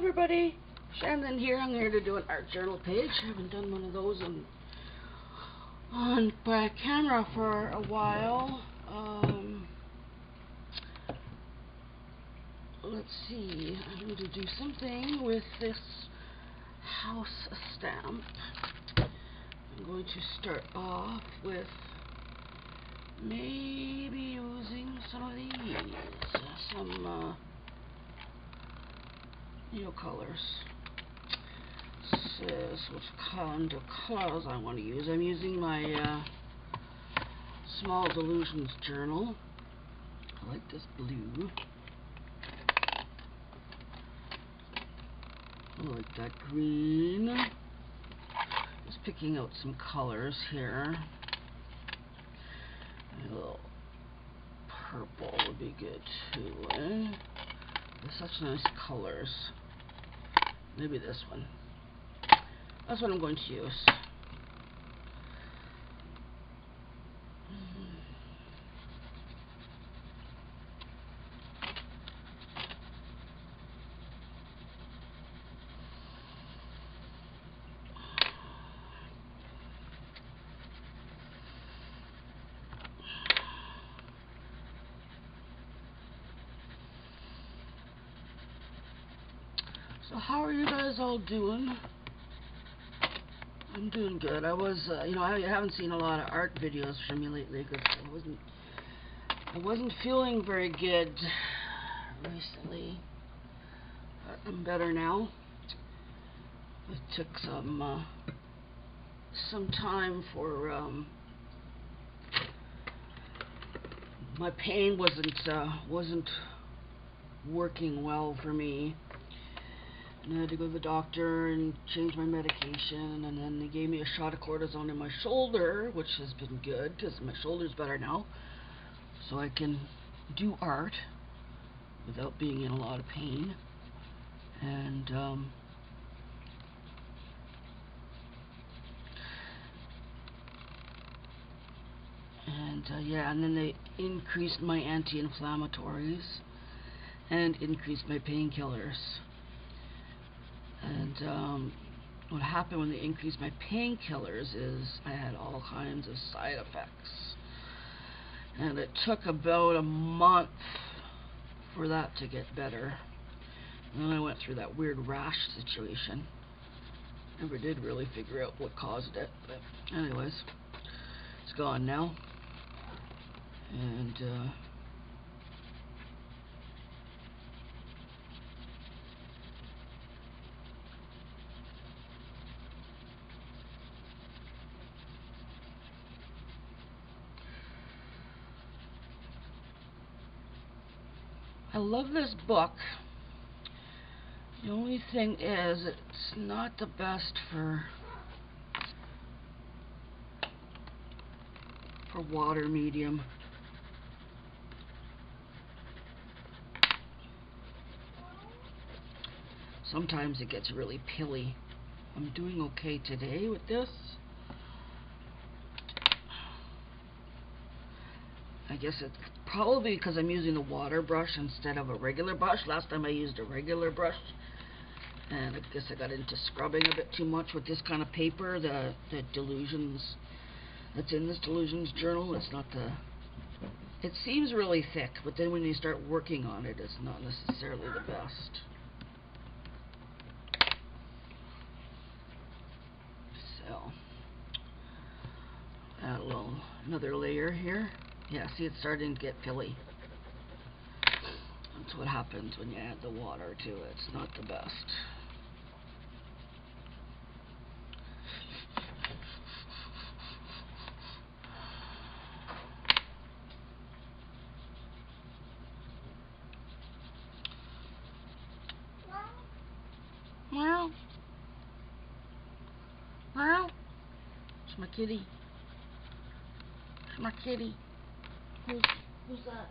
everybody, Shannon here. I'm here to do an art journal page. I haven't done one of those on by camera for a while. Let's see, I'm going to do something with this house stamp. I'm going to start off with maybe using some of these, some colors. Says what kind of colors I want to use. I'm using my Small Delusions journal. I like this blue. I like that green. Just picking out some colors here. A little purple would be good too. They're such nice colors. Maybe this one. That's what I'm going to use. So how are you guys all doing? I'm doing good. I was, I haven't seen a lot of art videos from me lately because I wasn't feeling very good recently. But I'm better now. It took some time for my pain wasn't working well for me. And I had to go to the doctor and change my medication, and then they gave me a shot of cortisone in my shoulder, which has been good because my shoulder's better now, so I can do art without being in a lot of pain. And and then they increased my anti-inflammatories and increased my painkillers. And what happened when they increased my painkillers is I had all kinds of side effects. And it took about a month for that to get better. And then I went through that weird rash situation. Never did really figure out what caused it, but anyways, it's gone now. And I love this book. The only thing is it's not the best for water medium. Sometimes it gets really pilly. I'm doing okay today with this. I guess it's probably because I'm using the water brush instead of a regular brush. Last time I used a regular brush, and I guess I got into scrubbing a bit too much with this kind of paper. The Delusions that's in this Delusions journal, it's not the... It seems really thick, but then when you start working on it, it's not necessarily the best. So, add another layer here. Yeah, see, it's starting to get pilly. That's what happens when you add the water to it. It's not the best. Meow. Meow. It's my kitty. It's my kitty. Who's that?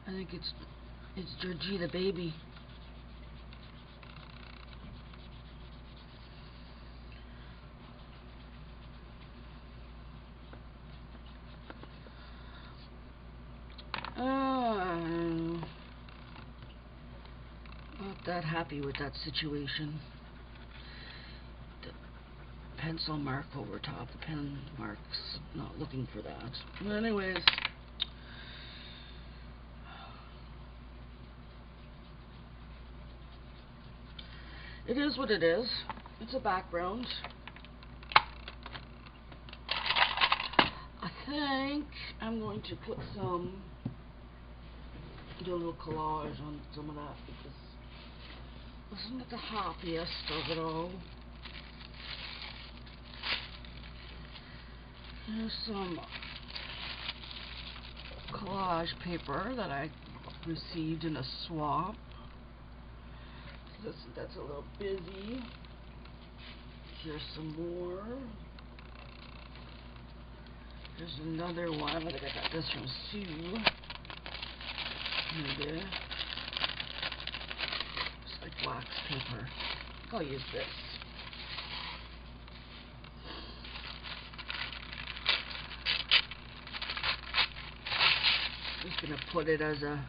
I think it's Georgie the baby. that happy with that situation. The pencil mark over top, the pen marks, not looking for that. But anyways, it is what it is. It's a background. I think I'm going to put do a little collage on some of that because it wasn't the happiest of it all. Here's some collage paper that I received in a swap. That's a little busy. Here's some more. There's another one. I think I got this from Sue. Maybe. It's like wax paper. I'll use this. Just gonna put it as a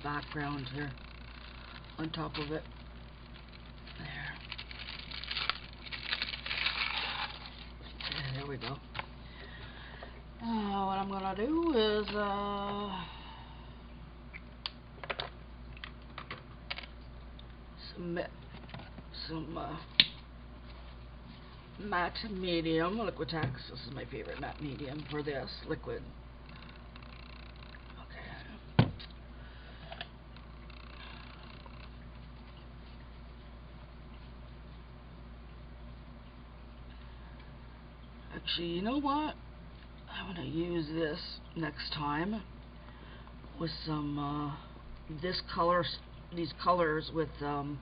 background here on top of it. There we go. What I'm gonna do is some matte medium, Liquitex. This is my favorite matte medium for this liquid. Okay. Actually, you know what? I'm gonna use this next time with some these colors with some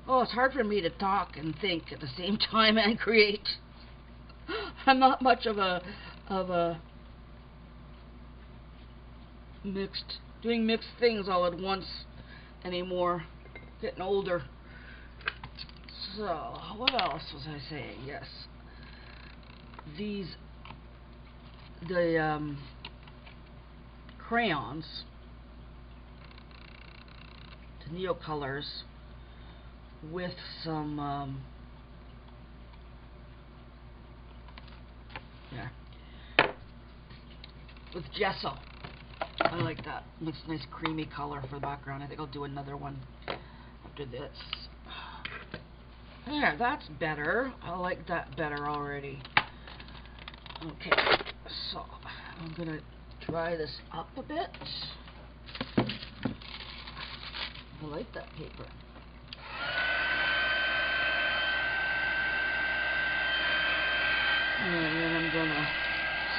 oh, it's hard for me to talk and think at the same time and create. I'm not much of a doing mixed things all at once anymore. Getting older. So, what else was I saying? Yes. The crayons, the Neocolors, with some with gesso. I like that. Looks nice creamy color for the background. I think I'll do another one after this. There, that's better. I like that better already. Okay, so I'm gonna dry this up a bit. I like that paper. And then I'm gonna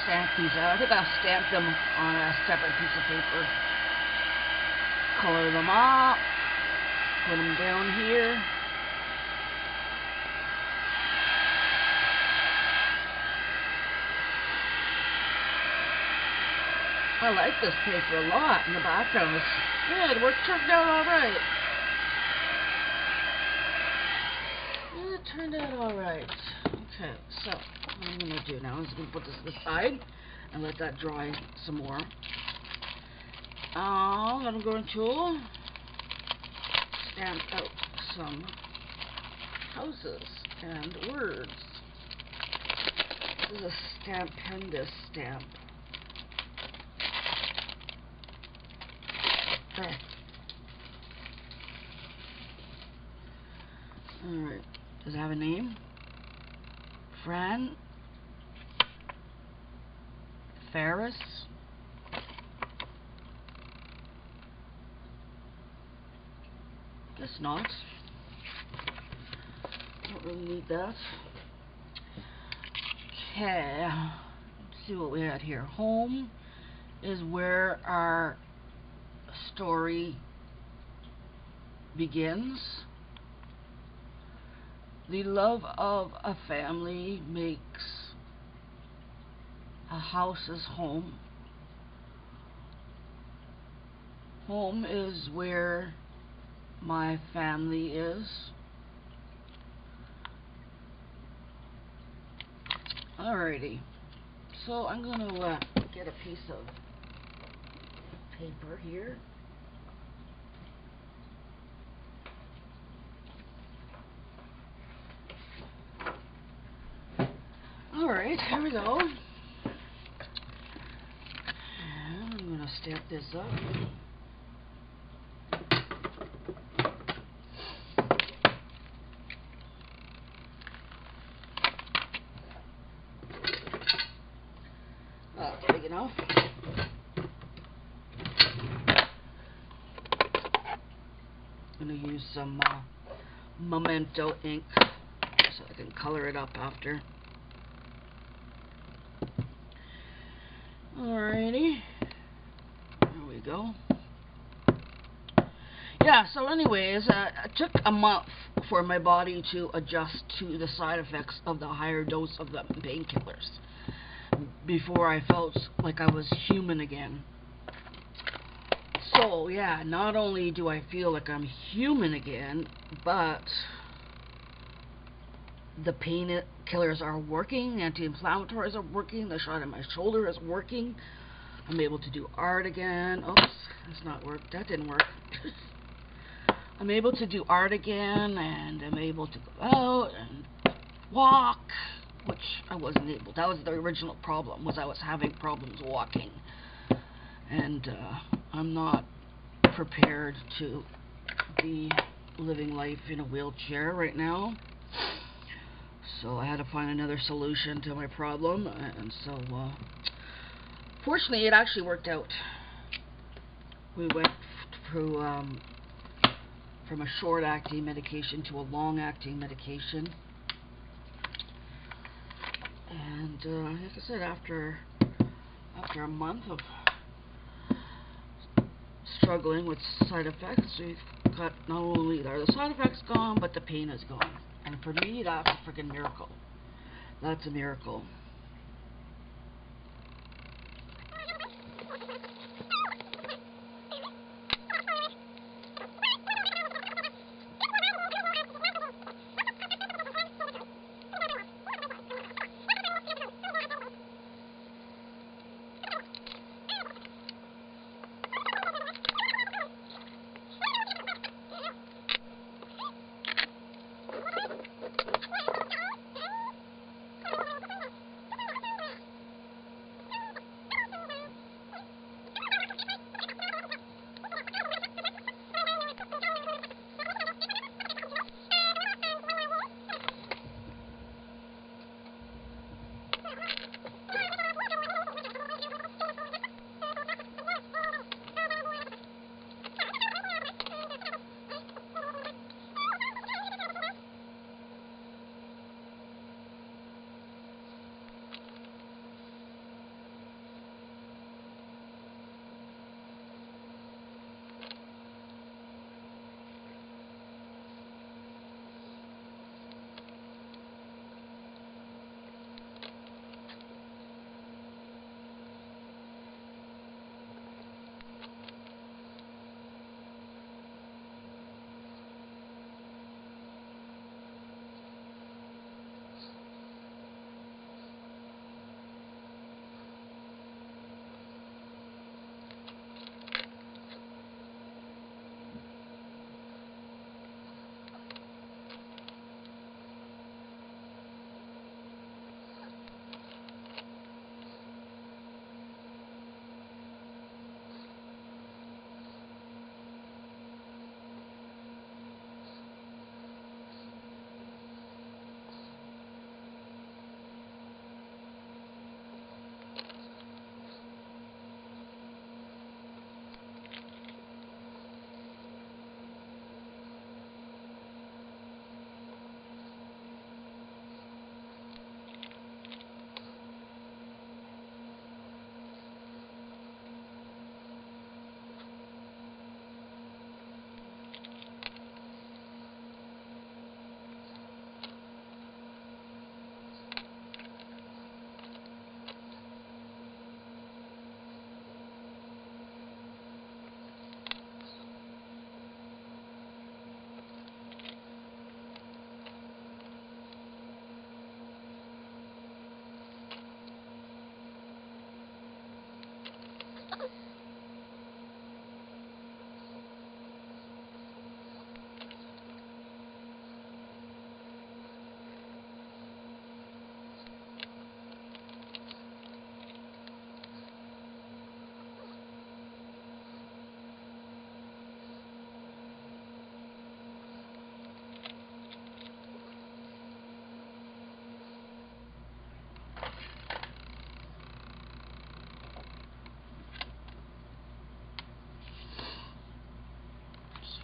stamp these out. I think I'll stamp them on a separate piece of paper. Color them up. Put them down here. I like this paper a lot in the background. It's good. It turned out alright. Yeah, it turned out alright. Okay, so what I'm going to do now is I'm going to put this to the side and let that dry some more. Then I'm going to stamp out some houses and words. This is a Stampendous stamp. There. Alright, does it have a name? Fran Ferris. Guess not. Don't really need that. Okay, let's see what we had here. Home is where our story begins. The love of a family makes a house's home. Home is where my family is. Alrighty, so I'm going to get a piece of paper here. Alright, here we go. And I'm going to stamp this up. That's big enough. I'm going to use some Memento ink so I can color it up after. Alrighty, there we go. Yeah, so anyways, it took a month for my body to adjust to the side effects of the higher dose of the painkillers before I felt like I was human again. So yeah, not only do I feel like I'm human again, but the painkillers are working, anti-inflammatories are working, the shot in my shoulder is working. I'm able to do art again. Oops, that's not work. That didn't work. I'm able to do art again, and I'm able to go out and walk, which I wasn't able. That was the original problem, was I was having problems walking. And I'm not prepared to be living life in a wheelchair right now. So I had to find another solution to my problem, and so fortunately it actually worked out. We went through from a short-acting medication to a long-acting medication, and like I said, after a month of struggling with side effects, we've got not only are the side effects gone, but the pain is gone. And for me, that's a freaking miracle. That's a miracle.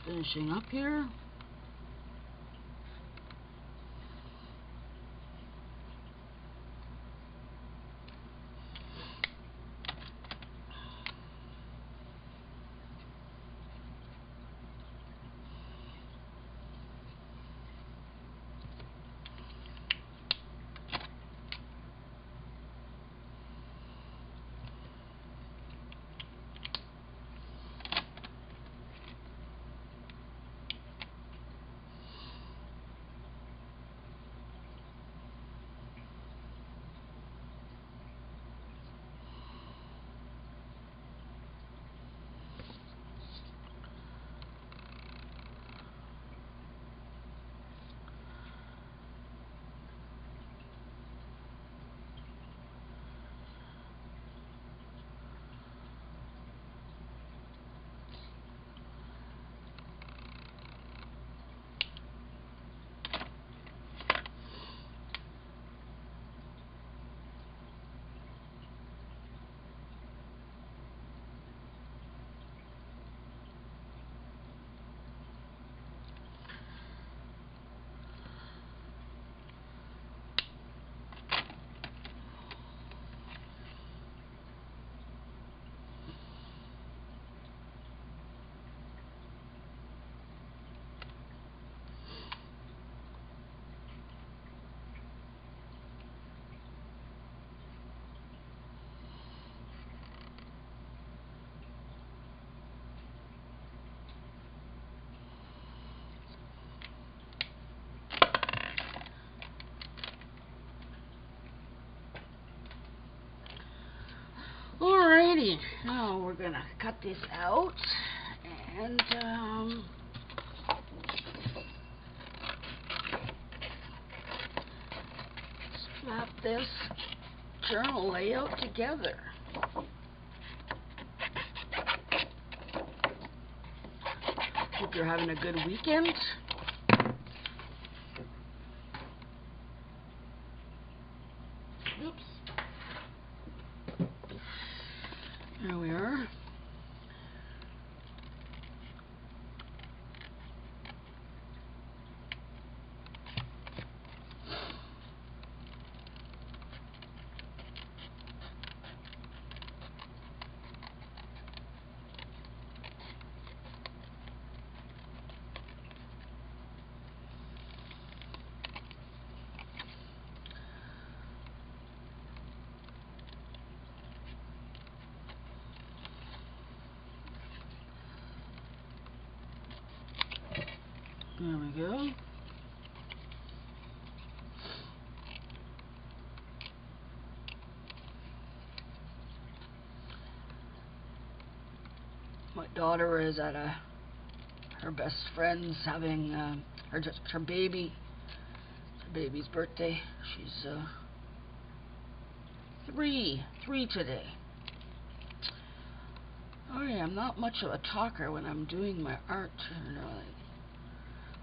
finishing up here. Alrighty, now we're gonna cut this out and slap this journal layout together. Hope you're having a good weekend. Oops. There we are. There we go. My daughter is at her best friend's having her baby's birthday. She's 3 today. I'm not much of a talker when I'm doing my art.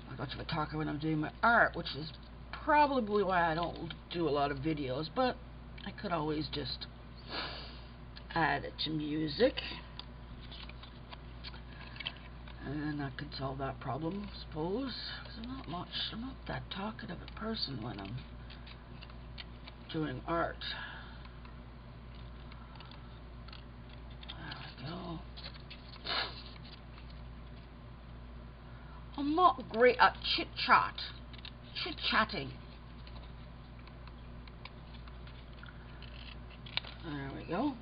Not much of a talker when I'm doing my art, which is probably why I don't do a lot of videos, but I could always just add it to music and I could solve that problem, I suppose. 'Cause I'm not that talkative a person when I'm doing art. There we go. I'm not great at chit-chatting. There we go.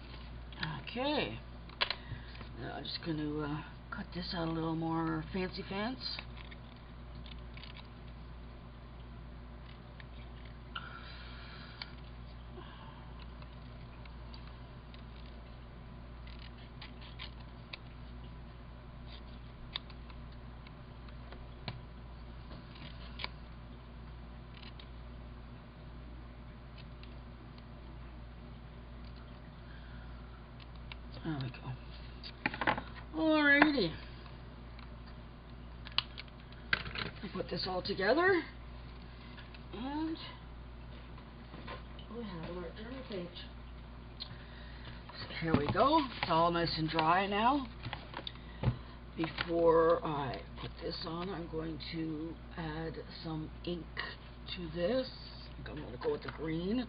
Okay. Now I'm just going to cut this out a little more fancy pants. There we go. Alrighty. I'll put this all together and we have our journal page. So here we go. It's all nice and dry now. before I put this on, I'm going to add some ink to this. I think I'm going to go with the green,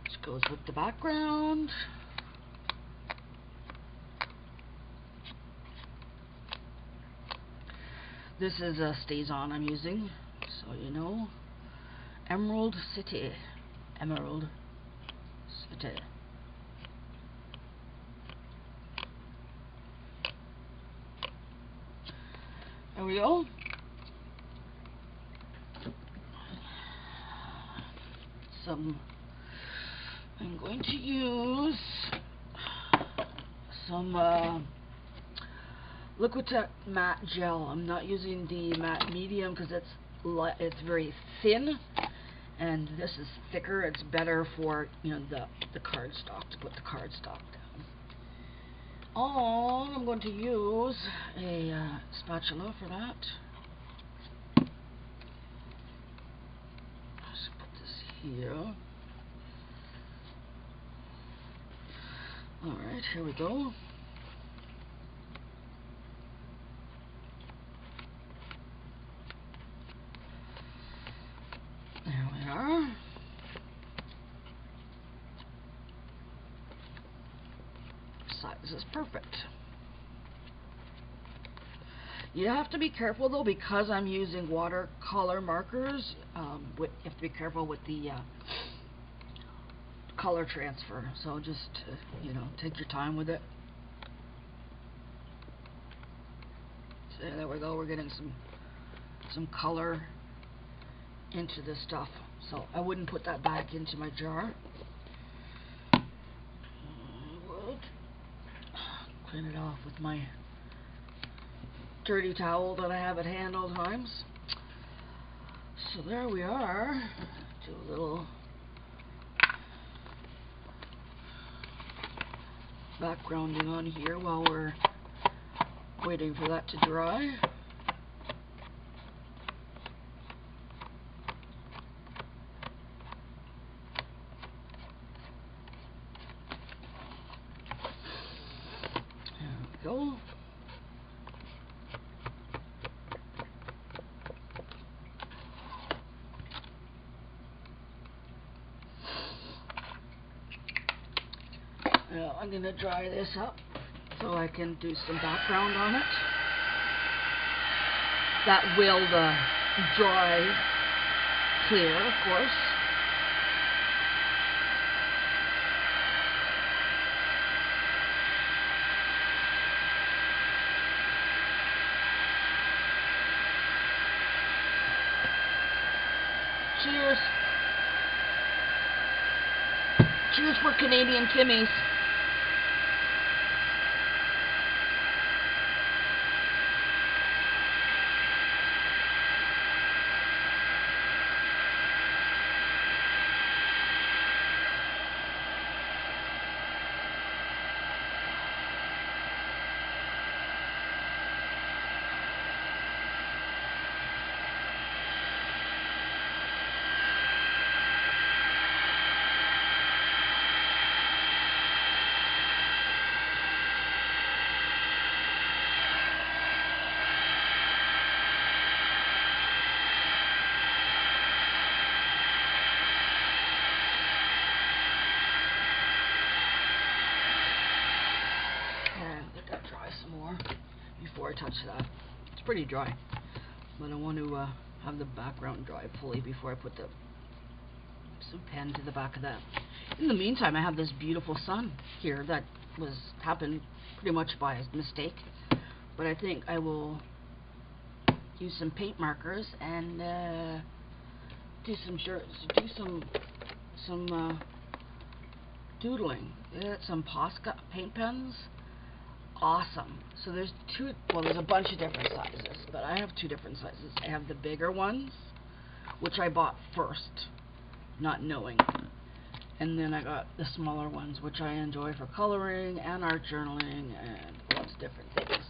which goes with the background. This is a StazOn I'm using, so you know. Emerald City. Emerald City. There we go. I'm going to use some Liquitex matte gel. I'm not using the matte medium because it's very thin, and this is thicker. It's better for, you know, the cardstock, to put the cardstock down. I'm going to use a spatula for that. Just put this here. Alright, here we go. There we are. Size is perfect. You have to be careful though, because I'm using watercolor markers. You have to be careful with the color transfer. So just you know, take your time with it. So there we go. We're getting some color into this stuff. So I wouldn't put that back into my jar. Clean it off with my dirty towel that I have at hand all times. So there we are. Do a little backgrounding on here while we're waiting for that to dry. Go. Now I'm going to dry this up so I can do some background on it. That will dry clear, of course. Cheers. Cheers for Canadian Kimmies. Before I touch that. It's pretty dry, but I want to have the background dry fully before I put some pen to the back of that. In the meantime, I have this beautiful sun here that happened pretty much by mistake, but I think I will use some paint markers and do some doodling. Get some Posca paint pens. Awesome. So there's there's a bunch of different sizes, but I have two different sizes. I have the bigger ones, which I bought first, not knowing. And then I got the smaller ones, which I enjoy for coloring and art journaling and lots of different things.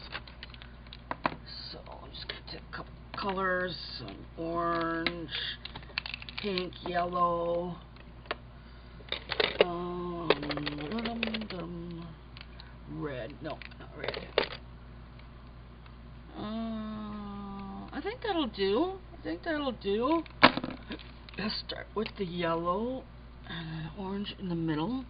So I'm just going to take a couple colors, some orange, pink, yellow, red, no, not red, think that'll do. Let's start with the yellow and orange in the middle.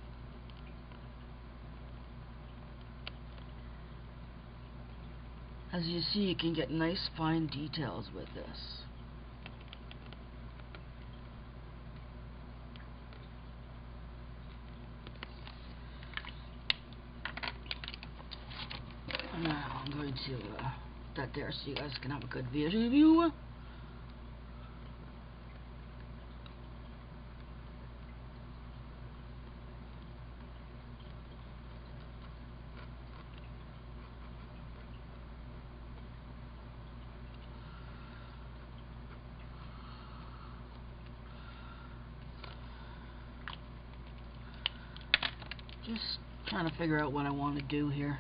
As you see, you can get nice fine details with this. Now I'm going to put that there so you guys can have a good view. Just trying to figure out what I want to do here.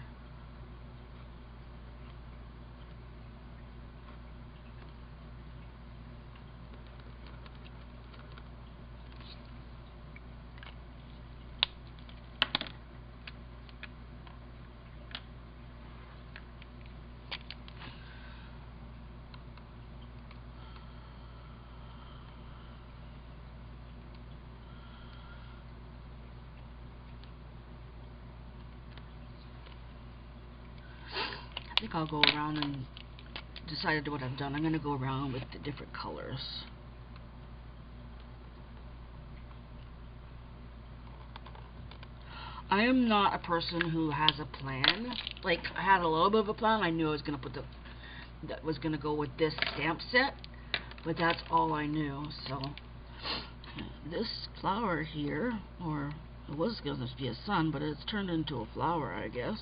I think I'll go around and decided what I've done. I'm going to go around with the different colors. I am not a person who has a plan. Like, I had a little bit of a plan. I knew I was going to put that was going to go with this stamp set, but that's all I knew. So this flower here, or it was going to be a sun, but it's turned into a flower, I guess.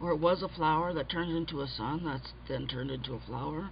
Or it was a flower that turned into a sun, that's then turned into a flower.